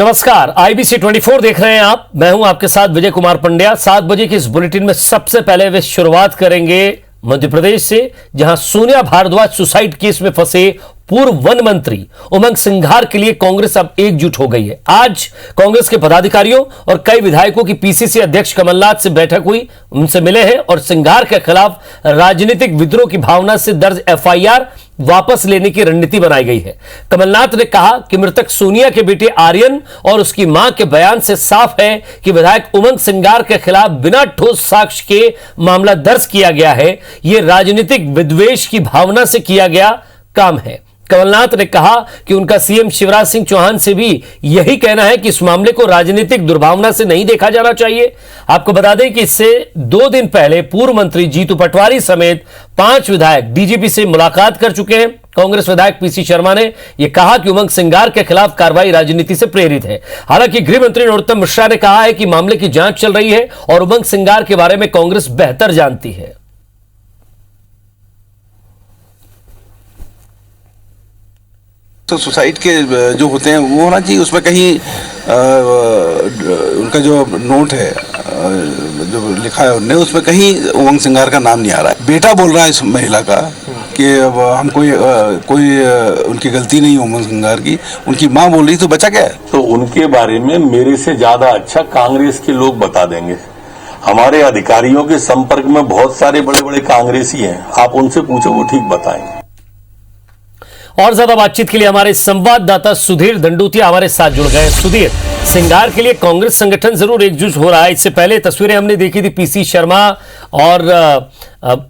नमस्कार, IBC 24 देख रहे हैं आप। मैं हूं आपके साथ विजय कुमार पंड्या। 7 बजे के इस बुलेटिन में सबसे पहले वे शुरुआत करेंगे मध्य प्रदेश से, जहां सोनिया भारद्वाज सुसाइड केस में फंसे पूर्व वन मंत्री उमंग सिंघार के लिए कांग्रेस अब एकजुट हो गई है। आज कांग्रेस के पदाधिकारियों और कई विधायकों की PCC अध्यक्ष कमलनाथ से बैठक हुई, उनसे मिले हैं और सिंघार के खिलाफ राजनीतिक विद्रोह की भावना से दर्ज FIR वापस लेने की रणनीति बनाई गई है। कमलनाथ ने कहा कि मृतक सोनिया के बेटे आर्यन और उसकी मां के बयान से साफ है कि विधायक उमंग सिंघार के खिलाफ बिना ठोस साक्ष्य के मामला दर्ज किया गया है। यह राजनीतिक विद्वेष की भावना से किया गया काम है। कमलनाथ ने कहा कि उनका CM शिवराज सिंह चौहान से भी यही कहना है कि इस मामले को राजनीतिक दुर्भावना से नहीं देखा जाना चाहिए। आपको बता दें कि इससे 2 दिन पहले पूर्व मंत्री जीतू पटवारी समेत 5 विधायक DGP से मुलाकात कर चुके हैं। कांग्रेस विधायक PC शर्मा ने यह कहा कि उमंग सिंघार के खिलाफ कार्रवाई राजनीति से प्रेरित है। हालांकि गृह मंत्री नरोत्तम मिश्रा ने कहा है कि मामले की जांच चल रही है और उमंग सिंघार के बारे में कांग्रेस बेहतर जानती है। तो सुसाइड के जो होते हैं वो होना चाहिए, उसमें कहीं उनका जो नोट है जो लिखा है उन्होंने, उसमें कहीं उमंग सिंघार का नाम नहीं आ रहा है। बेटा बोल रहा है इस महिला का कि अब हम कोई उनकी गलती नहीं है उमंग सिंघार की, उनकी माँ बोल रही तो बचा क्या है। तो उनके बारे में मेरे से ज्यादा अच्छा कांग्रेस के लोग बता देंगे। हमारे अधिकारियों के संपर्क में बहुत सारे बड़े बड़े कांग्रेसी हैं, आप उनसे पूछो, वो ठीक बताएंगे। और ज्यादा बातचीत के लिए हमारे संवाददाता सुधीर दंडूतिया हमारे साथ जुड़ गए। सुधीर, सिंघार के लिए कांग्रेस संगठन जरूर एकजुट हो रहा है। इससे पहले तस्वीरें हमने देखी थी PC शर्मा और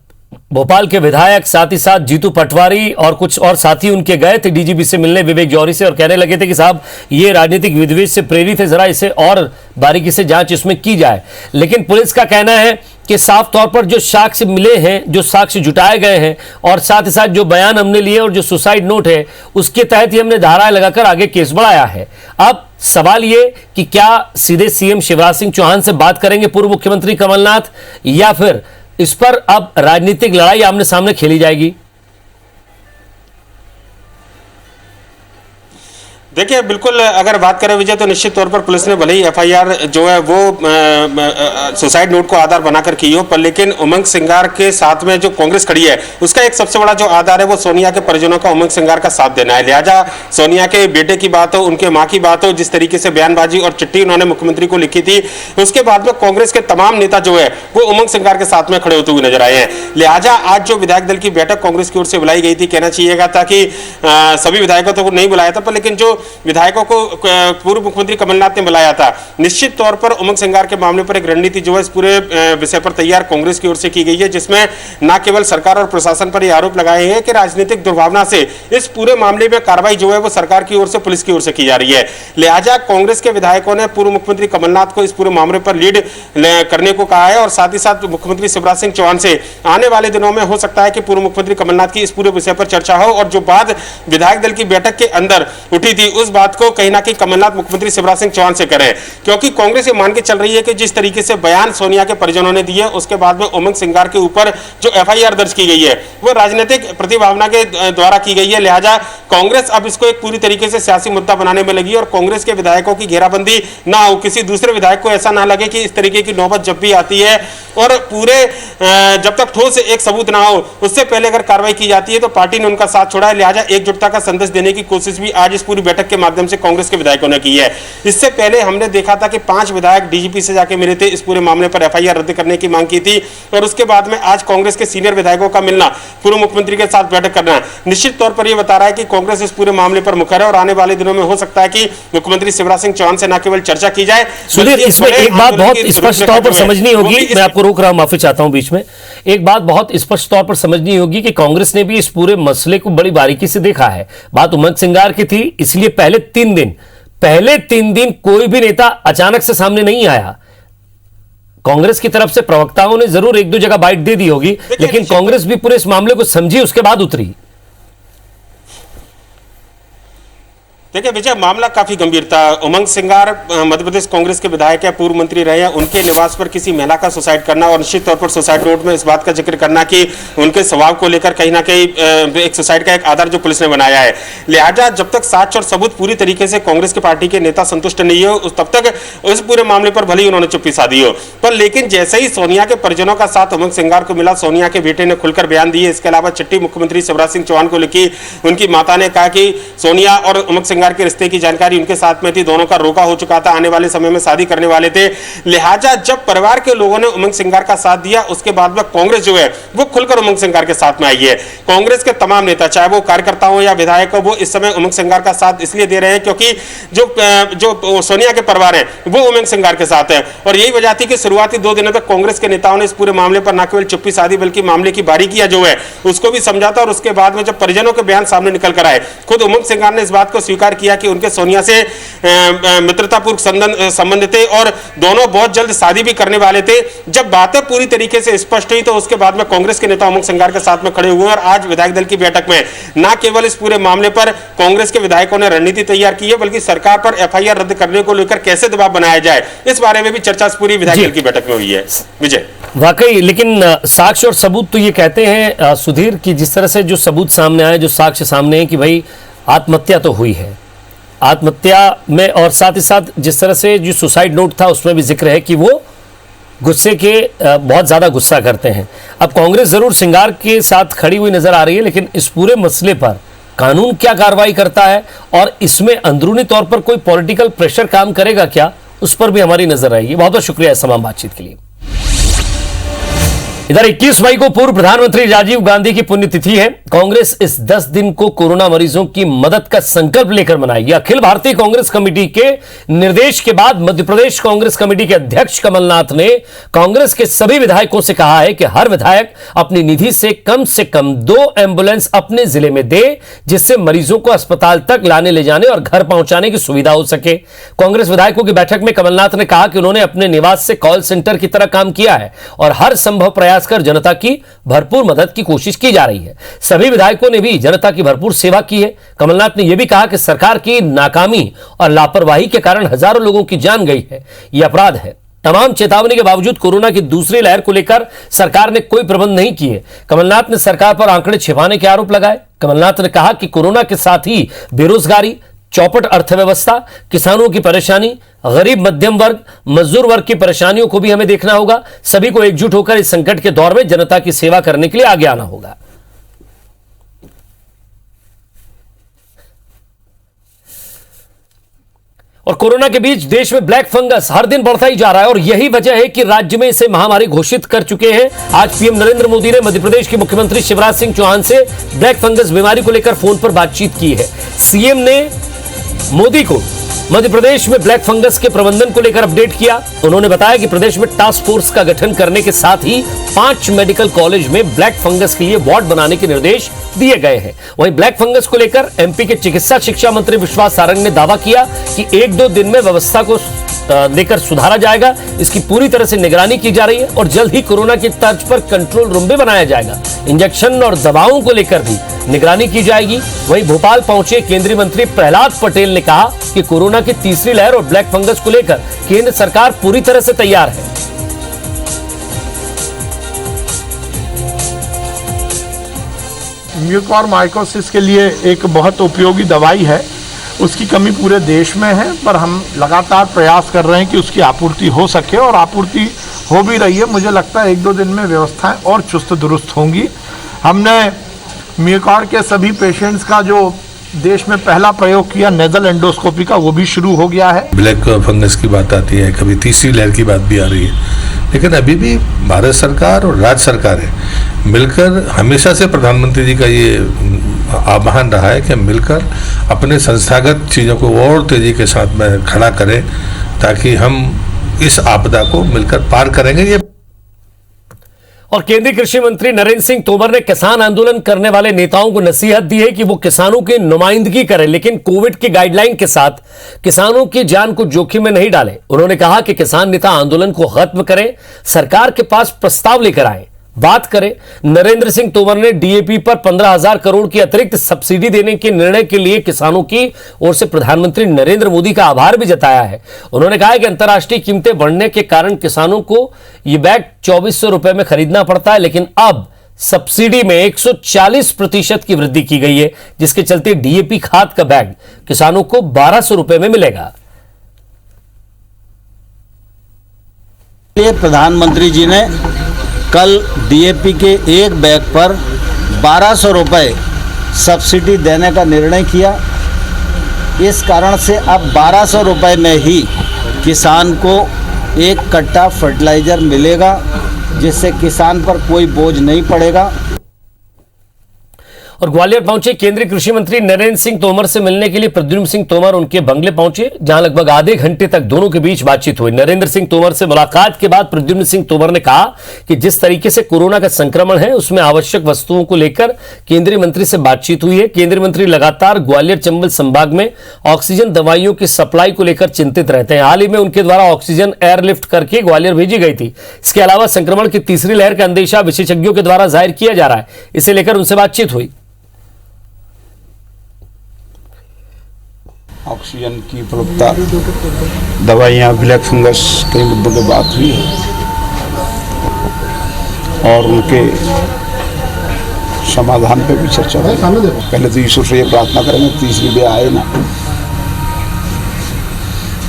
भोपाल के विधायक, साथ ही साथ जीतू पटवारी और कुछ और साथी उनके गए थे DGP से मिलने, विवेक जौहरी से, और कहने लगे थे कि साहब ये राजनीतिक विद्वेष से प्रेरित है, जरा इसे और बारीकी से जांच इसमें की जाए। लेकिन पुलिस का कहना है कि साफ तौर पर जो साक्ष्य मिले हैं, जो साक्ष्य जुटाए गए हैं और साथ ही साथ जो बयान हमने लिए और जो सुसाइड नोट है उसके तहत ही हमने धाराएं लगाकर आगे केस बढ़ाया है। अब सवाल ये कि क्या सीधे CM शिवराज सिंह चौहान से बात करेंगे पूर्व मुख्यमंत्री कमलनाथ, या फिर इस पर अब राजनीतिक लड़ाई आमने सामने खेली जाएगी? देखिए, बिल्कुल अगर बात करें विजय, तो निश्चित तौर पर पुलिस ने भले ही FIR जो है वो सुसाइड नोट को आधार बनाकर की हो, पर लेकिन उमंग सिंघार के साथ में जो कांग्रेस खड़ी है उसका एक सबसे बड़ा जो आधार है वो सोनिया के परिजनों का उमंग सिंघार का साथ देना है। लिहाजा सोनिया के बेटे की बात हो, उनके माँ की बात हो, जिस तरीके से बयानबाजी और चिट्ठी उन्होंने मुख्यमंत्री को लिखी थी, उसके बाद में कांग्रेस के तमाम नेता जो है वो उमंग सिंघार के साथ में खड़े होते हुए नजर आए हैं। लिहाजा आज जो विधायक दल की बैठक कांग्रेस की ओर से बुलाई गई थी, कहना चाहिएगा था कि सभी विधायकों को नहीं बुलाया था, पर लेकिन जो विधायकों को पूर्व मुख्यमंत्री कमलनाथ ने बुलाया था। निश्चित तौर पर उमंग सिंघार के मामले पर एक रणनीति जो है इस पूरे विषय पर तैयार कांग्रेस की ओर से की गई है, जिसमें न केवल सरकार और प्रशासन पर यह आरोप लगाए हैं कि राजनीतिक दुर्भावना से इस पूरे मामले में कार्रवाई जो है वो सरकार की ओर से, पुलिस की ओर से की जा रही है। लिहाजा कांग्रेस के विधायकों ने पूर्व मुख्यमंत्री कमलनाथ को इस पूरे मामले पर लीड करने को कहा है और साथ ही साथ मुख्यमंत्री शिवराज सिंह चौहान से आने वाले दिनों में हो सकता है कि पूर्व मुख्यमंत्री कमलनाथ की इस पूरे विषय पर चर्चा हो और जो बात विधायक दल की बैठक के अंदर उठी थी उस बात को कहीं ना कहीं कमलनाथ मुख्यमंत्री शिवराज सिंह चौहान से करें, क्योंकि कांग्रेस ये मान के चल रही है कि जिस तरीके से बयान सोनिया के परिजनों ने दिए उसके बाद में उमंग सिंघार के ऊपर जो FIR दर्ज की गई है वो राजनीतिक प्रतिभावना के द्वारा की गई है। लिहाजा कांग्रेस अब इसको एक पूरी तरीके से सियासी मुद्दा बनाने में लगी और कांग्रेस के विधायकों की घेराबंदी ना हो, किसी दूसरे विधायक को ऐसा ना लगे कि इस तरीके की नौबत जब भी आती है और पूरे जब तक ठोस एक सबूत ना हो उससे पहले अगर कार्रवाई की जाती है तो पार्टी ने उनका साथ छोड़ा है। लिहाजा एकजुटता का संदेश देने की कोशिश भी आज इस पूरी बैठक के माध्यम से कांग्रेस के विधायकों ने की है। इससे पहले हमने देखा था कि 5 विधायक DGP से जाके मिले थे, इस पूरे मामले पर FIR रद्द करने की मांग की थी और उसके बाद में आज कांग्रेस के सीनियर विधायकों का मिलना, पूर्व मुख्यमंत्री के साथ बैठक करना निश्चित तौर पर यह बता रहा है कि कांग्रेस इस पूरे मामले पर मुखर है और आने वाले दिनों में हो सकता है कि मुख्यमंत्री शिवराज सिंह चौहान से न केवल चर्चा की जाए। सुधीर, इसमें एक बात बहुत स्पष्ट तौर पर समझनी होगी, मैं आपको रोक रहा हूं, माफी चाहता हूं बीच में। एक बात बहुत स्पष्ट तौर पर समझनी होगी कि कांग्रेस ने भी इस पूरे मसले को बड़ी बारीकी से देखा है। बात उमंग सिंघार की थी, इसलिए पहले 3 दिन कोई भी नेता अचानक से सामने नहीं आया। कांग्रेस की तरफ से प्रवक्ताओं ने जरूर 1-2 जगह बाइट दे दी होगी, लेकिन कांग्रेस भी पूरे इस मामले को समझी, उसके बाद उतरी। देखिए विजय, मामला काफी गंभीर था। उमंग सिंगार मध्य प्रदेश कांग्रेस के विधायक है, पूर्व मंत्री रहे हैं। उनके निवास पर किसी महिला का सुसाइड करना और निश्चित तौर पर सुसाइड नोट में इस बात का जिक्र करना कि उनके स्वभाव को लेकर कहीं ना कहीं एक सुसाइड का एक आधार जो पुलिस ने बनाया है। लिहाजा जब तक साक्ष्य और सबूत पूरी तरीके से कांग्रेस की पार्टी के नेता संतुष्ट नहीं हो तब तक उस पूरे मामले पर भले ही उन्होंने चुप्पी साधी हो, पर लेकिन जैसे ही सोनिया के परिजनों का साथ उमंग सिंगार को मिला, सोनिया के बेटे ने खुलकर बयान दिए। इसके अलावा चिट्ठी मुख्यमंत्री शिवराज सिंह चौहान को लिखी। उनकी माता ने कहा कि सोनिया और उमंग सिंगार के रिश्ते की जानकारी उनके साथ में थी, दोनों का रोका हो चुका था, आने वाले समय में शादी करने वाले थे। लिहाजा जब परिवार के लोगों ने उमंग सिंगार का साथ दिया, उसके बाद में कांग्रेस जो है वो खुलकर उमंग सिंगार के साथ में आई है। कांग्रेस के तमाम नेता, चाहे वो कार्यकर्ता हो या विधायक हो, वो इस समय उमंग सिंगार का साथ इसलिए दे रहे हैं क्योंकि जो सोनिया के परिवार है वो उमंग सिंगार के साथ है। और यही वजह थी कि शुरुआती 2 दिनों तक कांग्रेस के नेताओं ने इस पूरे मामले पर न केवल चुप्पी साधी बल्कि मामले की बारीकियां जो है उसको भी समझाता। और उसके बाद में जब परिजनों के बयान सामने निकल कर आए, खुद उमंग सिंगार ने इस बात को स्वीकार किया कि उनके सोनिया से मित्रतापूर्वक संबंध थे और दोनों बहुत जल्द शादी भी करने वाले थे। जब बातें पूरी तरीके से स्पष्ट हुई तो उसके बाद में कांग्रेस के नेता उमंग सिंगार के साथ में खड़े हुए और आज विधायक दल की बैठक में न केवल इस पूरे मामले पर कांग्रेस के विधायकों ने रणनीति तैयार की है बल्कि सरकार पर एफआईआर रद्द करने को लेकर कैसे दबाव बनाया जाए इस बारे में भी चर्चा पूरी विधायक दल की बैठक में हुई है। विजय, वाकई, लेकिन साक्ष्य और सबूत तो ये कहते हैं सुधीर कि जिस तरह से जो सबूत सामने आए, जो साक्ष्य सामने है कि भाई आत्महत्या तो हुई है, आत्महत्या में, और साथ ही साथ जिस तरह से जो सुसाइड नोट था उसमें भी जिक्र है कि वो गुस्से के बहुत ज़्यादा गुस्सा करते हैं। अब कांग्रेस ज़रूर सिंगार के साथ खड़ी हुई नजर आ रही है, लेकिन इस पूरे मसले पर कानून क्या कार्रवाई करता है और इसमें अंदरूनी तौर पर कोई पॉलिटिकल प्रेशर काम करेगा क्या, उस पर भी हमारी नजर रहेगी। बहुत बहुत शुक्रिया इस तमाम बातचीत के लिए। इधर 21 मई को पूर्व प्रधानमंत्री राजीव गांधी की पुण्यतिथि है। कांग्रेस इस 10 दिन को कोरोना मरीजों की मदद का संकल्प लेकर मनाएगी। अखिल भारतीय कांग्रेस कमेटी के निर्देश के बाद मध्य प्रदेश कांग्रेस कमेटी के अध्यक्ष कमलनाथ ने कांग्रेस के सभी विधायकों से कहा है कि हर विधायक अपनी निधि से कम 2 एम्बुलेंस अपने जिले में दे, जिससे मरीजों को अस्पताल तक लाने ले जाने और घर पहुंचाने की सुविधा हो सके। कांग्रेस विधायकों की बैठक में कमलनाथ ने कहा कि उन्होंने अपने निवास से कॉल सेंटर की तरह काम किया है और हर संभव प्रयास कर जनता की भरपूर मदद की कोशिश की जा रही है। सभी विधायकों ने भी जनता की भरपूर सेवा की है। कमलनाथ ने यह भी कहा कि सरकार की नाकामी और लापरवाही के कारण हजारों लोगों की जान गई है, यह अपराध है। तमाम चेतावनी के बावजूद कोरोना की दूसरी लहर को लेकर सरकार ने कोई प्रबंध नहीं किए। कमलनाथ ने सरकार पर आंकड़े छिपाने के आरोप लगाए। कमलनाथ ने कहा कि कोरोना के साथ ही बेरोजगारी, चौपट अर्थव्यवस्था, किसानों की परेशानी, गरीब मध्यम वर्ग, मजदूर वर्ग की परेशानियों को भी हमें देखना होगा। सभी को एकजुट होकर इस संकट के दौर में जनता की सेवा करने के लिए आगे आना होगा। और कोरोना के बीच देश में ब्लैक फंगस हर दिन बढ़ता ही जा रहा है और यही वजह है कि राज्य में इसे महामारी घोषित कर चुके हैं। आज पीएम नरेंद्र मोदी ने मध्य प्रदेश के मुख्यमंत्री शिवराज सिंह चौहान से ब्लैक फंगस बीमारी को लेकर फोन पर बातचीत की है। सीएम ने मोदी को मध्य प्रदेश में ब्लैक फंगस के प्रबंधन को लेकर अपडेट किया। उन्होंने बताया कि प्रदेश में टास्क फोर्स का गठन करने के साथ ही 5 मेडिकल कॉलेज में ब्लैक फंगस के लिए वार्ड बनाने के निर्देश दिए गए हैं। वहीं ब्लैक फंगस को लेकर एमपी के चिकित्सा शिक्षा मंत्री विश्वास सारंग ने दावा किया कि 1-2 दिन में व्यवस्था को लेकर सुधारा जाएगा। इसकी पूरी तरह से निगरानी की जा रही है और जल्द ही कोरोना की तर्ज पर कंट्रोल रूम भी बनाया जाएगा। इंजेक्शन और दवाओं को लेकर भी निगरानी की जाएगी। वहीं भोपाल पहुंचे केंद्रीय मंत्री प्रहलाद पटेल ने कहा कि कोरोना की तीसरी लहर और ब्लैक फंगस को लेकर केंद्र सरकार पूरी तरह से तैयार है। म्यूकोरमाइकोसिस के लिए एक बहुत उपयोगी दवाई है, उसकी कमी पूरे देश में है, पर हम लगातार प्रयास कर रहे हैं कि उसकी आपूर्ति हो सके और आपूर्ति हो भी रही है। मुझे लगता है 1-2 दिन में व्यवस्थाएं और चुस्त दुरुस्त होंगी। हमने म्यूकोर के सभी पेशेंट्स का जो देश में पहला प्रयोग किया नेजल एंडोस्कोपी का, वो भी शुरू हो गया है। ब्लैक फंगस की बात आती है, कभी तीसरी लहर की बात भी आ रही है, लेकिन अभी भी भारत सरकार और राज्य सरकारें मिलकर, हमेशा से प्रधानमंत्री जी का ये आह्वान रहा है कि मिलकर अपने संस्थागत चीज़ों को और तेजी के साथ में खड़ा करें ताकि हम इस आपदा को मिलकर पार करेंगे। ये और केंद्रीय कृषि मंत्री नरेंद्र सिंह तोमर ने किसान आंदोलन करने वाले नेताओं को नसीहत दी है कि वो किसानों की नुमाइंदगी करें, लेकिन कोविड की गाइडलाइन के साथ किसानों की जान को जोखिम में नहीं डालें। उन्होंने कहा कि किसान नेता आंदोलन को खत्म करें, सरकार के पास प्रस्ताव लेकर आए बात करें, नरेंद्र सिंह तोमर ने डीएपी पर 15,000 करोड़ की अतिरिक्त सब्सिडी देने के निर्णय के लिए किसानों की ओर से प्रधानमंत्री नरेंद्र मोदी का आभार भी जताया है। उन्होंने कहा है कि अंतर्राष्ट्रीय कीमतें बढ़ने के कारण किसानों को यह बैग 2400 रुपए में खरीदना पड़ता है, लेकिन अब सब्सिडी में 140% की वृद्धि की गई है, जिसके चलते डीएपी खाद का बैग किसानों को 1200 रुपए में मिलेगा। प्रधानमंत्री जी ने कल डीएपी के एक बैग पर 1200 रुपये सब्सिडी देने का निर्णय किया। इस कारण से अब 1200 रुपये में ही किसान को एक कट्टा फर्टिलाइज़र मिलेगा, जिससे किसान पर कोई बोझ नहीं पड़ेगा। और ग्वालियर पहुंचे केंद्रीय कृषि मंत्री नरेंद्र सिंह तोमर से मिलने के लिए प्रद्युम्न सिंह तोमर उनके बंगले पहुंचे, जहां लगभग आधे घंटे तक दोनों के बीच बातचीत हुई। नरेंद्र सिंह तोमर से मुलाकात के बाद प्रद्युम्न सिंह तोमर ने कहा कि जिस तरीके से कोरोना का संक्रमण है, उसमें आवश्यक वस्तुओं को लेकर केंद्रीय मंत्री से बातचीत हुई है। केंद्रीय मंत्री लगातार ग्वालियर चंबल संभाग में ऑक्सीजन दवाइयों की सप्लाई को लेकर चिंतित रहते हैं। हाल ही में उनके द्वारा ऑक्सीजन एयरलिफ्ट करके ग्वालियर भेजी गई थी। इसके अलावा संक्रमण की तीसरी लहर का अंदेशा विशेषज्ञों के द्वारा जाहिर किया जा रहा है, इसे लेकर उनसे बातचीत हुई। ऑक्सीजन की उपलब्धता, दवाइयाँ, ब्लैक फंगस, कई मुद्दों पर बात हुई है और उनके समाधान पे भी चर्चा हुई। पहले तो ईश्वर से ये प्रार्थना करेंगे तीसरी भी आए ना,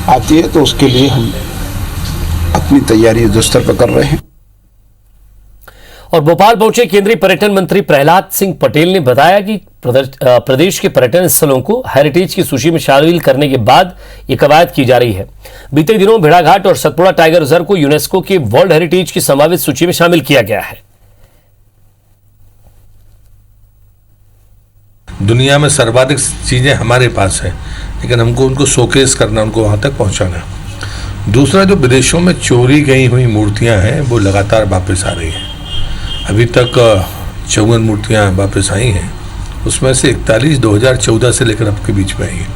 आती है तो उसके लिए हम अपनी तैयारी युद्धस्तर पर कर रहे हैं। और भोपाल पहुंचे केंद्रीय पर्यटन मंत्री प्रहलाद सिंह पटेल ने बताया कि प्रदेश के पर्यटन स्थलों को हेरिटेज की सूची में शामिल करने के बाद यह कवायद की जा रही है। बीते दिनों भेड़ाघाट और सतपुड़ा टाइगर रिजर्व को यूनेस्को के वर्ल्ड हेरिटेज की संभावित सूची में शामिल किया गया है। दुनिया में सर्वाधिक चीजें हमारे पास है, लेकिन हमको उनको शोकेस करना, उनको वहां तक पहुंचाना। दूसरा, जो विदेशों में चोरी गई हुई मूर्तियां हैं वो लगातार वापस आ रही हैं। अभी तक 54 मूर्तियां वापस आई हैं, उसमें से 41 2014 से लेकर अब के बीच में आई है।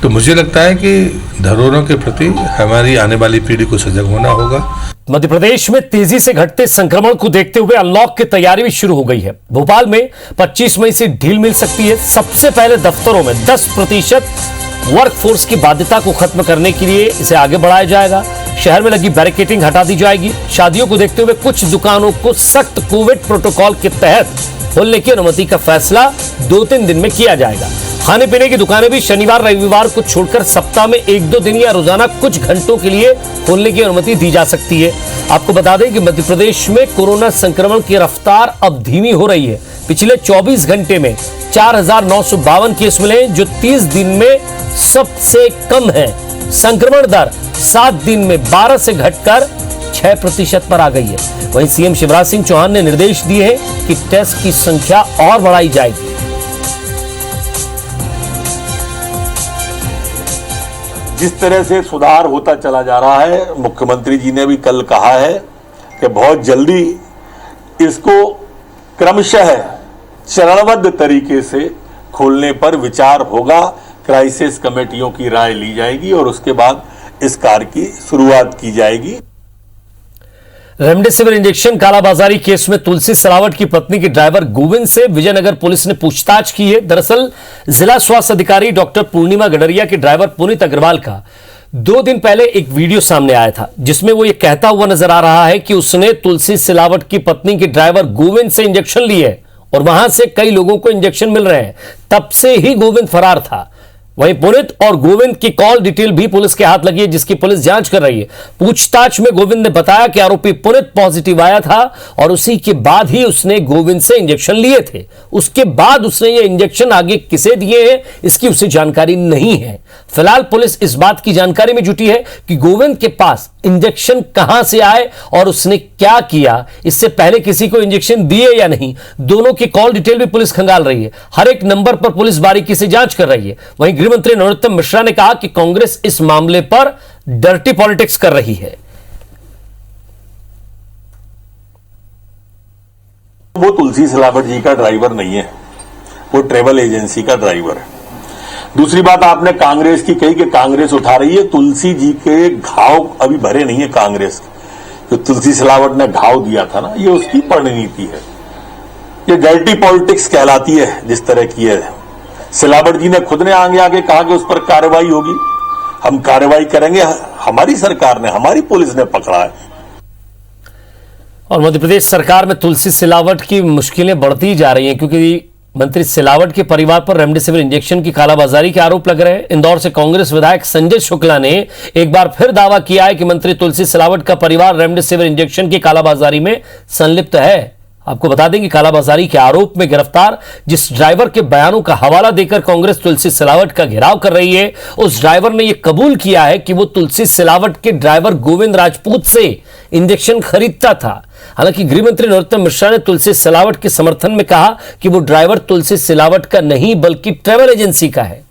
तो मुझे लगता है कि धरोहरों के प्रति हमारी आने वाली पीढ़ी को सजग होना होगा। मध्य प्रदेश में तेजी से घटते संक्रमण को देखते हुए अनलॉक की तैयारी भी शुरू हो गई है। भोपाल में 25 मई से ढील मिल सकती है। सबसे पहले दफ्तरों में 10% वर्कफोर्स की बाध्यता को खत्म करने के लिए इसे आगे बढ़ाया जाएगा। शहर में लगी बैरिकेडिंग हटा दी जाएगी। शादियों को देखते हुए कुछ दुकानों को सख्त कोविड प्रोटोकॉल के तहत खोलने की अनुमति का फैसला 2-3 दिन में किया जाएगा। खाने पीने की दुकानें भी शनिवार रविवार को छोड़कर सप्ताह में 1-2 दिन या रोजाना कुछ घंटों के लिए खोलने की अनुमति दी जा सकती है। आपको बता दें कि मध्य प्रदेश में कोरोना संक्रमण की रफ्तार अब धीमी हो रही है। पिछले 24 घंटे में 4,952 केस मिले, जो 30 दिन में सबसे कम है। संक्रमण दर 7 दिन में 12 से घटकर 6% पर आ गई है। वहीं सीएम शिवराज सिंह चौहान ने निर्देश दिए हैं कि टेस्ट की संख्या और बढ़ाई जाएगी। जिस तरह से सुधार होता चला जा रहा है, मुख्यमंत्री जी ने भी कल कहा है कि बहुत जल्दी इसको क्रमशः चरणबद्ध तरीके से खोलने पर विचार होगा। क्राइसिस कमेटियों की राय ली जाएगी और उसके बाद इस कार्य की शुरुआत की जाएगी। रेमडेसिविर इंजेक्शन कालाबाजारी केस में तुलसी सिलावट की पत्नी के ड्राइवर गोविंद से विजयनगर पुलिस ने पूछताछ की है। दरअसल जिला स्वास्थ्य अधिकारी डॉक्टर पूर्णिमा गडरिया के ड्राइवर पुनीत अग्रवाल का 2 दिन पहले एक वीडियो सामने आया था, जिसमें वो ये कहता हुआ नजर आ रहा है कि उसने तुलसी सिलावट की पत्नी के ड्राइवर गोविंद से इंजेक्शन लिए और वहां से कई लोगों को इंजेक्शन मिल रहे हैं। तब से ही गोविंद फरार था। वहीं पुनीत और गोविंद की कॉल डिटेल भी पुलिस के हाथ लगी है, जिसकी पुलिस जांच कर रही है। पूछताछ में गोविंद ने बताया कि आरोपी पुनीत पॉजिटिव आया था और उसी के बाद ही उसने गोविंद से इंजेक्शन लिए थे। उसके बाद उसने ये इंजेक्शन आगे किसे दिए हैं, इसकी उसे जानकारी नहीं है। फिलहाल पुलिस इस बात की जानकारी में जुटी है कि गोविंद के पास इंजेक्शन कहां से आए और उसने क्या किया, इससे पहले किसी को इंजेक्शन दिए या नहीं, दोनों की कॉल डिटेल भी पुलिस खंगाल रही है। हर एक नंबर पर पुलिस बारीकी से जांच कर रही है। वहीं गृह मंत्री नरोत्तम मिश्रा ने कहा कि कांग्रेस इस मामले पर डर्टी पॉलिटिक्स कर रही है। वो तुलसी सिलावट जी का ड्राइवर नहीं है, वो ट्रेवल एजेंसी का ड्राइवर है। दूसरी बात आपने कांग्रेस की कही कि कांग्रेस उठा रही है। तुलसी जी के घाव अभी भरे नहीं है कांग्रेस जो तुलसी सिलावट ने घाव दिया था ना, ये उसकी परिणति है। ये डर्टी पॉलिटिक्स कहलाती है जिस तरह की है। सिलावट जी ने खुद ने आगे कहा कि उस पर कार्रवाई होगी, हम कार्रवाई करेंगे, हमारी सरकार ने, हमारी पुलिस ने पकड़ा है। और मध्य प्रदेश सरकार में तुलसी सिलावट की मुश्किलें बढ़ती जा रही हैं, क्योंकि मंत्री सिलावट के परिवार पर रेमडेसिविर इंजेक्शन की कालाबाजारी के आरोप लग रहे हैं। इंदौर से कांग्रेस विधायक संजय शुक्ला ने एक बार फिर दावा किया है कि मंत्री तुलसी सिलावट का परिवार रेमडेसिविर इंजेक्शन की कालाबाजारी में संलिप्त है। आपको बता दें कि कालाबाजारी के आरोप में गिरफ्तार जिस ड्राइवर के बयानों का हवाला देकर कांग्रेस तुलसी सिलावट का घेराव कर रही है, उस ड्राइवर ने यह कबूल किया है कि वो तुलसी सिलावट के ड्राइवर गोविंद राजपूत से इंजेक्शन खरीदता था। हालांकि गृह मंत्री नरोत्तम मिश्रा ने तुलसी सिलावट के समर्थन में कहा कि वो ड्राइवर तुलसी सिलावट का नहीं बल्कि ट्रैवल एजेंसी का है।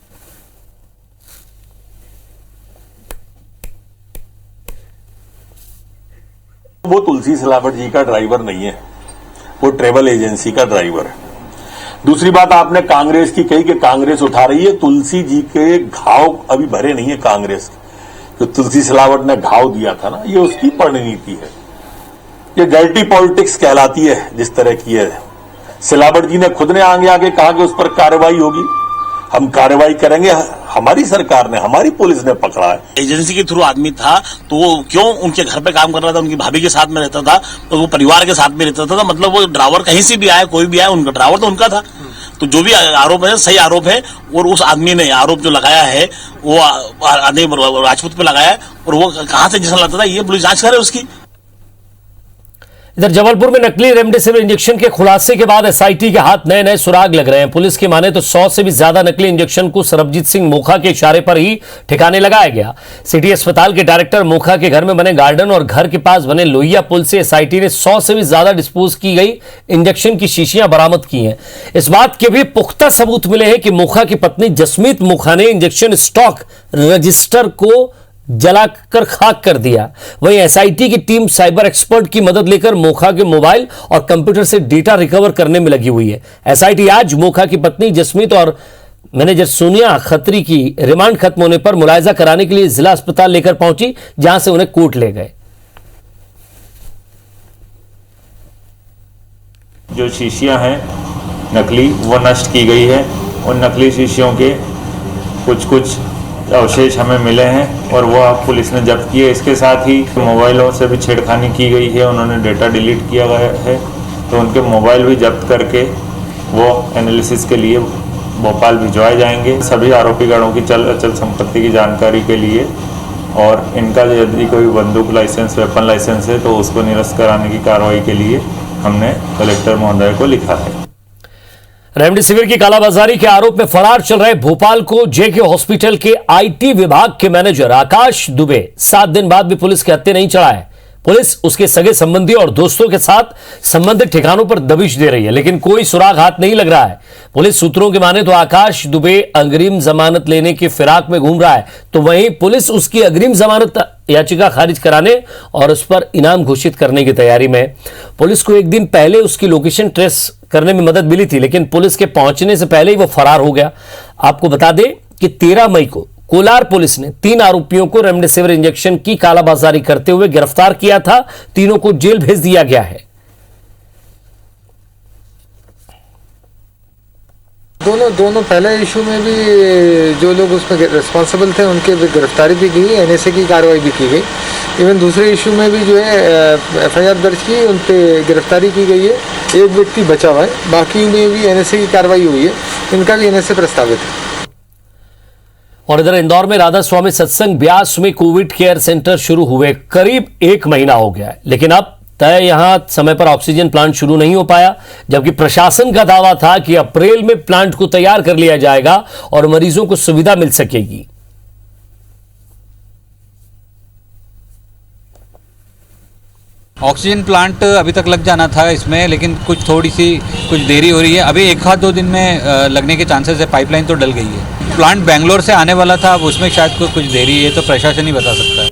वो तुलसी सिलावट जी का ड्राइवर नहीं है, वो ट्रैवल एजेंसी का ड्राइवर है। दूसरी बात आपने कांग्रेस की कही कि कांग्रेस उठा रही है, तुलसी जी के घाव अभी भरे नहीं है कांग्रेस के। जो तुलसी सिलावट ने घाव दिया था ना, ये उसकी परिणति है। ये डर्टी पॉलिटिक्स कहलाती है जिस तरह की है। सिलावट जी ने खुद ने आगे कहा कि उस पर कार्रवाई होगी, हम कार्रवाई करेंगे, हमारी सरकार ने, हमारी पुलिस ने पकड़ा है। एजेंसी के थ्रू आदमी था तो वो क्यों उनके घर पे काम कर रहा था, उनकी भाभी के साथ में रहता था, तो वो परिवार के साथ में रहता था, मतलब वो ड्राइवर कहीं से भी आया, कोई भी आया, उनका ड्राइवर तो उनका था। तो जो भी आरोप है सही आरोप है, और उस आदमी ने आरोप जो लगाया है वो आदमी राजपूत पे लगाया है, और वो कहां से इंजेक्शन लाता था ये पुलिस जांच करे उसकी। इधर जबलपुर में नकली रेमडेसिविर इंजेक्शन के खुलासे के बाद एसआईटी के हाथ नए नए सुराग लग रहे हैं। पुलिस की माने तो 100 से भी ज्यादा नकली इंजेक्शन को सरबजीत सिंह मोखा के इशारे पर ही ठिकाने लगाया गया। सिटी अस्पताल के डायरेक्टर मोखा के घर में बने गार्डन और घर के पास बने लोहिया पुल से एसआईटी ने 100 से भी ज्यादा डिस्पोज की गई इंजेक्शन की शीशियां बरामद की हैं। इस बात के भी पुख्ता सबूत मिले हैं कि मोखा की पत्नी जसमीत मोखा ने इंजेक्शन स्टॉक रजिस्टर को जलाकर खाक कर दिया। वहीं एसआईटी की टीम साइबर एक्सपर्ट की मदद लेकर मोखा के मोबाइल और कंप्यूटर से डेटा रिकवर करने में लगी हुई है। एसआईटी आज मोखा की पत्नी जसमीत और मैनेजर सोनिया खत्री की रिमांड खत्म होने पर मुलायजा कराने के लिए जिला अस्पताल लेकर पहुंची, जहां से उन्हें कोर्ट ले गए। जो शीशियां हैं नकली वो नष्ट की गई है। उन नकली शीशियों के कुछ अवशेष हमें मिले हैं और वो अब पुलिस ने जब्त किए। इसके साथ ही मोबाइलों से भी छेड़खानी की गई है, उन्होंने डेटा डिलीट किया गया है, तो उनके मोबाइल भी जब्त करके वो एनालिसिस के लिए भोपाल भिजवाए जाएंगे। सभी आरोपी गणों की अचल संपत्ति की जानकारी के लिए, और इनका यदि कोई बंदूक लाइसेंस, वेपन लाइसेंस है तो उसको निरस्त कराने की कार्रवाई के लिए हमने कलेक्टर महोदय को लिखा है। रेमडेसिविर की कालाबाजारी के आरोप में फरार चल रहे भोपाल को जेके हॉस्पिटल के आईटी विभाग के मैनेजर आकाश दुबे 7 दिन बाद भी पुलिस के हत्थे नहीं चढ़ा है। पुलिस उसके सगे संबंधी और दोस्तों के साथ संबंधित ठिकानों पर दबिश दे रही है, लेकिन कोई सुराग हाथ नहीं लग रहा है। पुलिस सूत्रों के माने तो आकाश दुबे अग्रिम जमानत लेने की फिराक में घूम रहा है, तो वहीं पुलिस उसकी अग्रिम जमानत याचिका खारिज कराने और उस पर इनाम घोषित करने की तैयारी में। पुलिस को एक दिन पहले उसकी लोकेशन ट्रेस करने में मदद मिली थी, लेकिन पुलिस के पहुंचने से पहले ही वो फरार हो गया। आपको बता दें कि 13 मई को कोलार पुलिस ने 3 आरोपियों को रेमडेसिविर इंजेक्शन की कालाबाजारी करते हुए गिरफ्तार किया था। तीनों को जेल भेज दिया गया है। दोनों पहले इशू में भी जो लोग उसमें रिस्पॉन्सिबल थे उनके गिरफ्तारी भी की, एनएसए की कार्रवाई भी की गई। इवन दूसरे इशू में भी जो है एफआईआर दर्ज की, उन पर गिरफ्तारी की गई है। एक व्यक्ति बचा हुआ है, बाकी में भी एनएसए की कार्रवाई हुई है, इनका भी एनएसए प्रस्तावित है। और इधर इंदौर में राधा स्वामी सत्संग ब्यास में कोविड केयर सेंटर शुरू हुए करीब 1 महीना हो गया है, लेकिन अब तय यहां समय पर ऑक्सीजन प्लांट शुरू नहीं हो पाया, जबकि प्रशासन का दावा था कि अप्रैल में प्लांट को तैयार कर लिया जाएगा और मरीजों को सुविधा मिल सकेगी। ऑक्सीजन प्लांट अभी तक लग जाना था इसमें, लेकिन कुछ देरी हो रही है। अभी 1-2 दिन में लगने के चांसेस है। पाइपलाइन तो डल गई है। प्लांट बेंगलोर से आने वाला था, अब उसमें शायद कुछ देरी है, तो प्रशासन ही बता सकता है।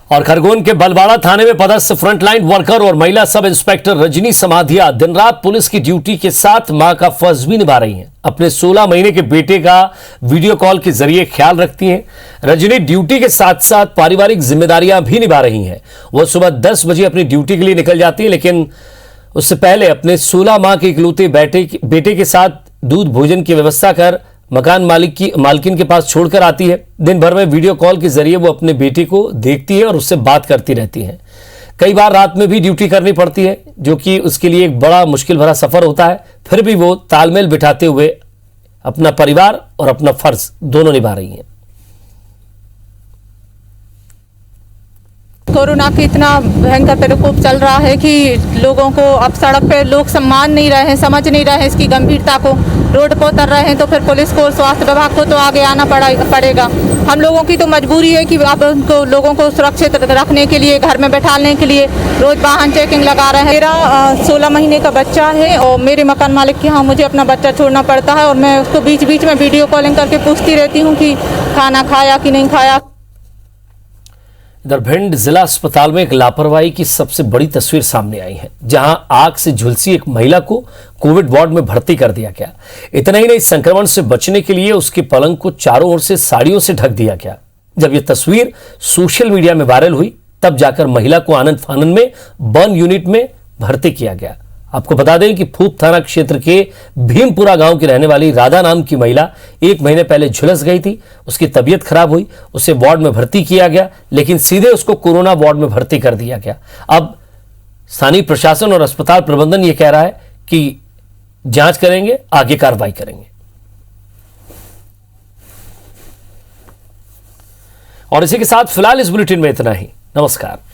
और खरगोन के बलवाड़ा थाने में पदस्थ फ्रंटलाइन वर्कर और महिला सब इंस्पेक्टर रजनी समाधिया दिन रात पुलिस की ड्यूटी के साथ मां का फर्ज भी निभा रही हैं। अपने 16 महीने के बेटे का वीडियो कॉल के जरिए ख्याल रखती हैं। रजनी ड्यूटी के साथ साथ पारिवारिक जिम्मेदारियां भी निभा रही हैं। वह सुबह 10 बजे अपनी ड्यूटी के लिए निकल जाती है, लेकिन उससे पहले अपने 16 माह के इकलौते बेटे के साथ दूध भोजन की व्यवस्था कर मकान मालकिन के पास छोड़कर आती है। दिन भर में वीडियो कॉल के जरिए वो अपने बेटे को देखती है और उससे बात करती रहती है। कई बार रात में भी ड्यूटी करनी पड़ती है, जो कि उसके लिए एक बड़ा मुश्किल भरा सफर होता है। फिर भी वो तालमेल बिठाते हुए अपना परिवार और अपना फर्ज दोनों निभा रही हैं। कोरोना की इतना भयंकर प्रकोप चल रहा है कि लोगों को अब सड़क पे लोग सम्मान नहीं रहे हैं, समझ नहीं रहे हैं इसकी गंभीरता को। रोड पर उतर रहे हैं तो फिर पुलिस को, स्वास्थ्य विभाग को तो आगे आना पड़ेगा। हम लोगों की तो मजबूरी है कि अब उनको लोगों को सुरक्षित रखने के लिए, घर में बैठाने के लिए रोज वाहन चेकिंग लगा रहे हैं। मेरा 16 महीने का बच्चा है और मेरे मकान मालिक के यहाँ मुझे अपना बच्चा छोड़ना पड़ता है और मैं उसको बीच बीच में वीडियो कॉलिंग करके पूछती रहती हूँ कि खाना खाया कि नहीं खाया। इधर भिंड जिला अस्पताल में एक लापरवाही की सबसे बड़ी तस्वीर सामने आई है, जहां आग से झुलसी एक महिला को कोविड वार्ड में भर्ती कर दिया गया। इतना ही नहीं, संक्रमण से बचने के लिए उसके पलंग को चारों ओर से साड़ियों से ढक दिया गया। जब यह तस्वीर सोशल मीडिया में वायरल हुई, तब जाकर महिला को आनंद फानंद में बर्न यूनिट में भर्ती किया गया। आपको बता दें कि फूप थाना क्षेत्र के भीमपुरा गांव की रहने वाली राधा नाम की महिला 1 महीने पहले झुलस गई थी। उसकी तबीयत खराब हुई, उसे वार्ड में भर्ती किया गया, लेकिन सीधे उसको कोरोना वार्ड में भर्ती कर दिया गया। अब स्थानीय प्रशासन और अस्पताल प्रबंधन यह कह रहा है कि जांच करेंगे, आगे कार्रवाई करेंगे। और इसी के साथ फिलहाल इस बुलेटिन में इतना ही। नमस्कार।